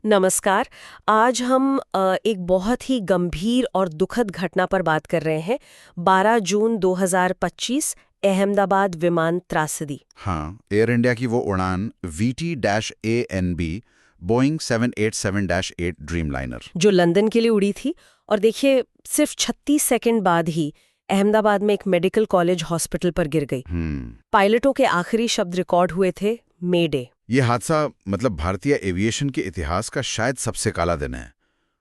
नमस्कार। आज हम एक बहुत ही गंभीर और दुखद घटना पर बात कर रहे हैं। 12 जून 2025 अहमदाबाद विमान त्रासदी। हाँ, एयर इंडिया की वो उड़ान VT-ANB बोइंग 787-8 ड्रीमलाइनर। जो लंदन के लिए उड़ी थी। और देखिए, सिर्फ 36 सेकंड बाद ही अहमदाबाद में एक मेडिकल कॉलेज हॉस्पिटल पर गिर गई। पायलटों के आखिरी शब्द रिकॉर्ड हुए थे, मे डे। ये हादसा मतलब भारतीय एविएशन के इतिहास का शायद सबसे काला दिन है।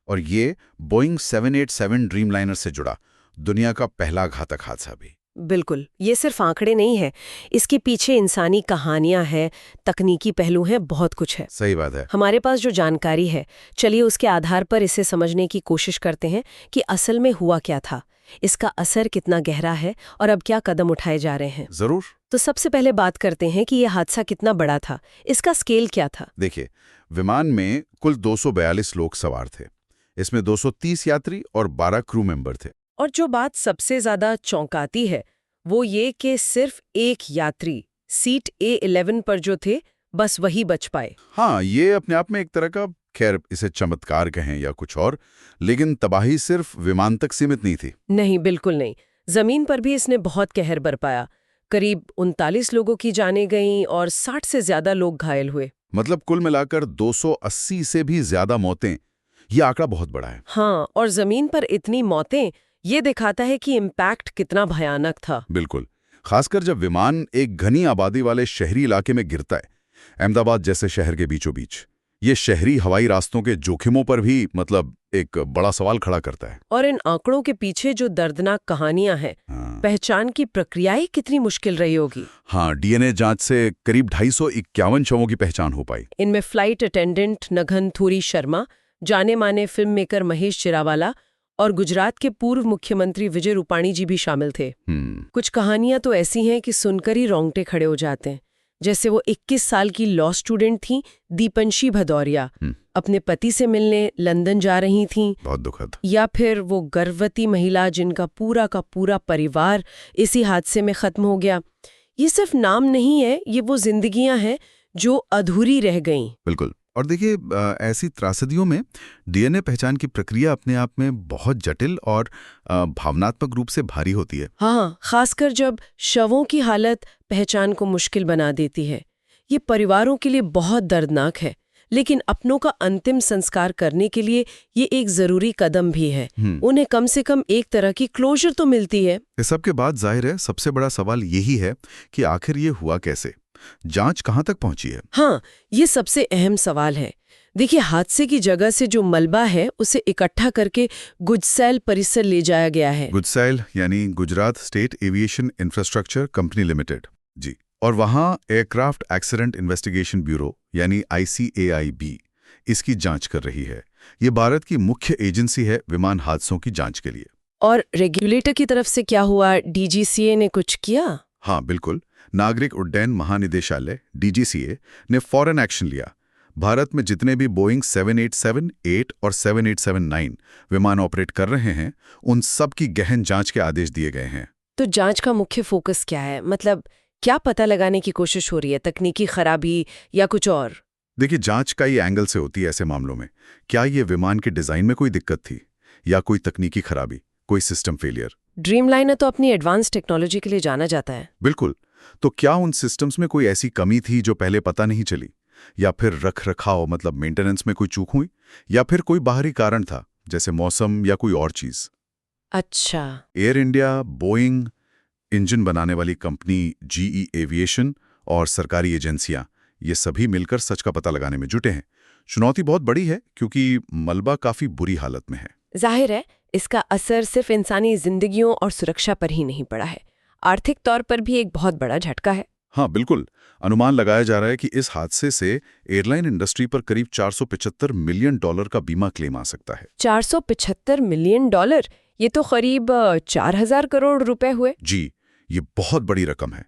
और ये बोइंग 787 ड्रीमलाइनर से जुड़ा दुनिया का पहला घातक हादसा भी। बिल्कुल, ये सिर्फ आंकड़े नहीं है, इसके पीछे इंसानी कहानियां हैं, तकनीकी पहलू हैं, बहुत कुछ है। सही बात है। हमारे पास जो जानकारी है, चलिए उसके आधार पर इसे समझने की कोशिश करते हैं कि असल में हुआ क्या था, इसका असर कितना गहरा है और अब क्या कदम उठाए जा रहे हैं। जरूर। तो सबसे पहले बात करते हैं कि यह हादसा कितना बड़ा था, इसका स्केल क्या था। देखिए, विमान में कुल 242 लोग सवार थे। इसमें 230 यात्री और 12 क्रू मेंबर थे। और जो बात सबसे ज्यादा चौंकाती है वो ये कि सिर्फ एक यात्री सीट A11 पर जो थे, बस वही बच पाए। हाँ, ये अपने आप में एक तरह का, खैर इसे चमत्कार कहें या कुछ और, लेकिन तबाही सिर्फ विमान तक सीमित नहीं थी। नहीं, बिल्कुल नहीं। जमीन पर भी इसने बहुत कहर बरपाया। करीब 39 लोगों की जानें गईं और 60 से ज्यादा लोग घायल हुए। मतलब कुल मिलाकर 280 से भी ज्यादा मौतें। ये आंकड़ा बहुत बड़ा है। हाँ, और जमीन पर इतनी मौतें, ये दिखाता है कि इम्पैक्ट कितना भयानक था। बिल्कुल, खासकर जब विमान एक घनी आबादी वाले शहरी इलाके में गिरता है, अहमदाबाद जैसे शहर के बीचों बीच। ये शहरी हवाई रास्तों के जोखिमों पर भी मतलब एक बड़ा सवाल खड़ा करता है। और इन आंकड़ों के पीछे जो दर्दनाक कहानियां हैं, पहचान की प्रक्रिया ही कितनी मुश्किल रही होगी। हाँ, DNA जांच से करीब 251 शवों की पहचान हो पाई। इनमें फ्लाइट अटेंडेंट नघनथुरी शर्मा, जाने माने फिल्म मेकर महेश चिरावाला और गुजरात के पूर्व मुख्यमंत्री विजय रूपाणी जी भी शामिल थे। कुछ कहानियां तो ऐसी हैं कि सुनकर ही रोंगटे खड़े हो जाते हैं। जैसे वो 21 साल की लॉ स्टूडेंट थी दीपंशी भदौरिया, अपने पति से मिलने लंदन जा रही थीं। बहुत दुखद। या फिर वो गर्भवती महिला जिनका पूरा का पूरा परिवार इसी हादसे में खत्म हो गया। ये सिर्फ नाम नहीं है, ये वो जिंदगियां हैं जो अधूरी रह गईं। बिल्कुल। और देखिए, ऐसी त्रासदियों में DNA पहचान की प्रक्रिया अपने आप में बहुत जटिल और भावनात्मक रूप से भारी होती है। हाँ, खासकर जब शवों की हालत पहचान को मुश्किल बना देती है। ये परिवारों के लिए बहुत दर्दनाक है, लेकिन अपनों का अंतिम संस्कार करने के लिए ये एक जरूरी कदम भी है। उन्हें कम से कम एक तरह की क्लोजर तो मिलती है। इस सब के बाद जाहिर है सबसे बड़ा सवाल यही है कि आखिर ये हुआ कैसे, जांच कहां तक पहुंची है। हाँ, ये सबसे अहम सवाल है। देखिए, हादसे की जगह से जो मलबा है उसे इकट्ठा करके गुजसैल परिसर ले जाया गया है। गुजसैल यानी Gujarat state aviation infrastructure company limited ji. और वहां एयरक्राफ्ट एक्सीडेंट इन्वेस्टिगेशन ब्यूरो यानी ICAIB इसकी जांच कर रही है। ये भारत की मुख्य एजेंसी है विमान हादसों की जांच के लिए। और रेगुलेटर की तरफ से क्या हुआ, DGCA ने कुछ किया? हाँ बिल्कुल, नागरिक उड्डयन महानिदेशालय DGCA ने फौरन एक्शन लिया। भारत में जितने भी बोइंग 787-8 और 787-9 विमान ऑपरेट कर रहे हैं, उन सब की गहन जांच के आदेश दिए गए हैं। तो जांच का मुख्य फोकस क्या है? मतलब क्या पता लगाने की कोशिश हो रही है, तकनीकी खराबी या कुछ और? देखिए, जांच कई एंगल से होती है ऐसे मामलों में। क्या ये विमान के डिजाइन में कोई दिक्कत थी, या कोई तकनीकी खराबी, कोई सिस्टम फेलियर? ड्रीमलाइनर तो अपनी एडवांस टेक्नोलॉजी के लिए जाना जाता है। बिल्कुल। तो क्या उन सिस्टम्स में कोई ऐसी कमी थी जो पहले पता नहीं चली, या फिर रख रखाव मतलब मेंटेनेंस में कोई चूक हुई, या फिर कोई बाहरी कारण था जैसे मौसम या कोई और चीज? अच्छा। एयर इंडिया, बोइंग, इंजन बनाने वाली कंपनी GE एविएशन और सरकारी एजेंसियां, ये सभी मिलकर सच का पता लगाने में जुटे हैं। चुनौती बहुत बड़ी है क्योंकि मलबा काफी बुरी हालत में है। जाहिर है इसका असर सिर्फ इंसानी जिंदगियों और सुरक्षा पर ही नहीं पड़ा है, आर्थिक तौर पर भी एक बहुत बड़ा झटका है। हाँ बिल्कुल, अनुमान लगाया जा रहा है कि इस हादसे से एयरलाइन इंडस्ट्री पर करीब $475 मिलियन का बीमा क्लेम आ सकता है। $475 मिलियन? ये तो करीब 4000 करोड़ रुपए हुए। जी, ये बहुत बड़ी रकम है।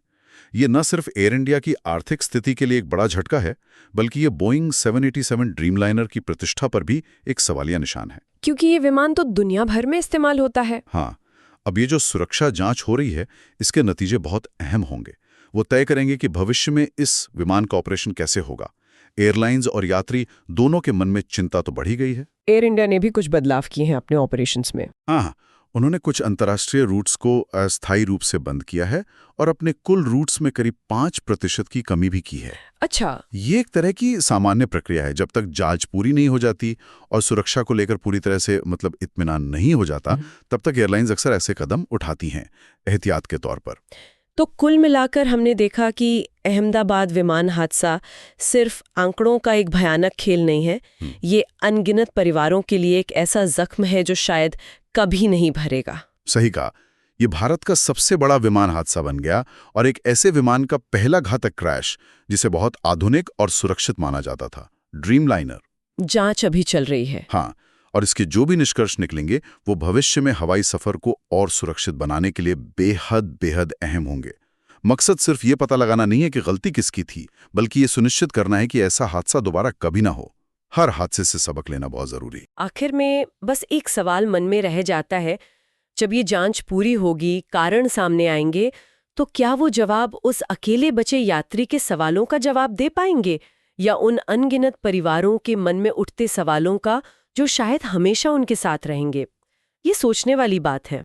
ये न सिर्फ एयर इंडिया की आर्थिक स्थिति के लिए एक बड़ा झटका है, बल्कि ये बोइंग 787 ड्रीमलाइनर की प्रतिष्ठा पर भी एक सवालिया निशान है। क्योंकि ये विमान तो दुनिया भर में इस्तेमाल होता है। हाँ, अब ये जो सुरक्षा जांच हो रही है, इसके नतीजे बहुत अहम होंगे। वो तय करेंगे कि भविष्य में इस विमान का ऑपरेशन कैसे होगा। एयरलाइंस और यात्री दोनों के मन में चिंता तो बढ़ी गई है। एयर इंडिया ने भी कुछ बदलाव किए हैं अपने ऑपरेशंस में। हाँ, उन्होंने कुछ अंतर्राष्ट्रीय रूट्स को अस्थायी रूप से बंद किया है और अपने कुल रूट्स में करीब 5% की कमी भी की है। अच्छा। ये एक तरह की सामान्य प्रक्रिया है। जब तक जांच पूरी नहीं हो जाती और सुरक्षा को लेकर पूरी तरह से इत्मीनान नहीं हो जाता, तब तक एयरलाइंस अक्सर ऐसे कदम उठाती हैं एहतियात के तौर पर। तो कुल मिलाकर हमने देखा कि अहमदाबाद विमान हादसा सिर्फ आंकड़ों का एक भयानक खेल नहीं है, ये अनगिनत परिवारों के लिए एक ऐसा जख्म है जो शायद कभी नहीं भरेगा। सही कहा, ये भारत का सबसे बड़ा विमान हादसा बन गया और एक ऐसे विमान का पहला घातक क्रैश जिसे बहुत आधुनिक और सुरक्षित माना जाता था, ड्रीमलाइनर। जांच अभी चल रही है। हाँ, और इसके जो भी निष्कर्ष निकलेंगे वो भविष्य में हवाई सफर को और सुरक्षित बनाने के लिए बेहद बेहद अहम होंगे। मकसद सिर्फ ये पता लगाना नहीं है कि गलती किसकी थी, बल्कि ये सुनिश्चित करना है कि ऐसा हादसा दोबारा कभी ना हो। हर हादसे से सबक लेना बहुत जरूरी। आखिर में बस एक सवाल मन में रह जाता है, जब ये जांच पूरी होगी, कारण सामने आएंगे, तो क्या वो जवाब उस अकेले बचे यात्री के सवालों का जवाब दे पाएंगे, या उन अनगिनत परिवारों के मन में उठते सवालों का जो शायद हमेशा उनके साथ रहेंगे? ये सोचने वाली बात है।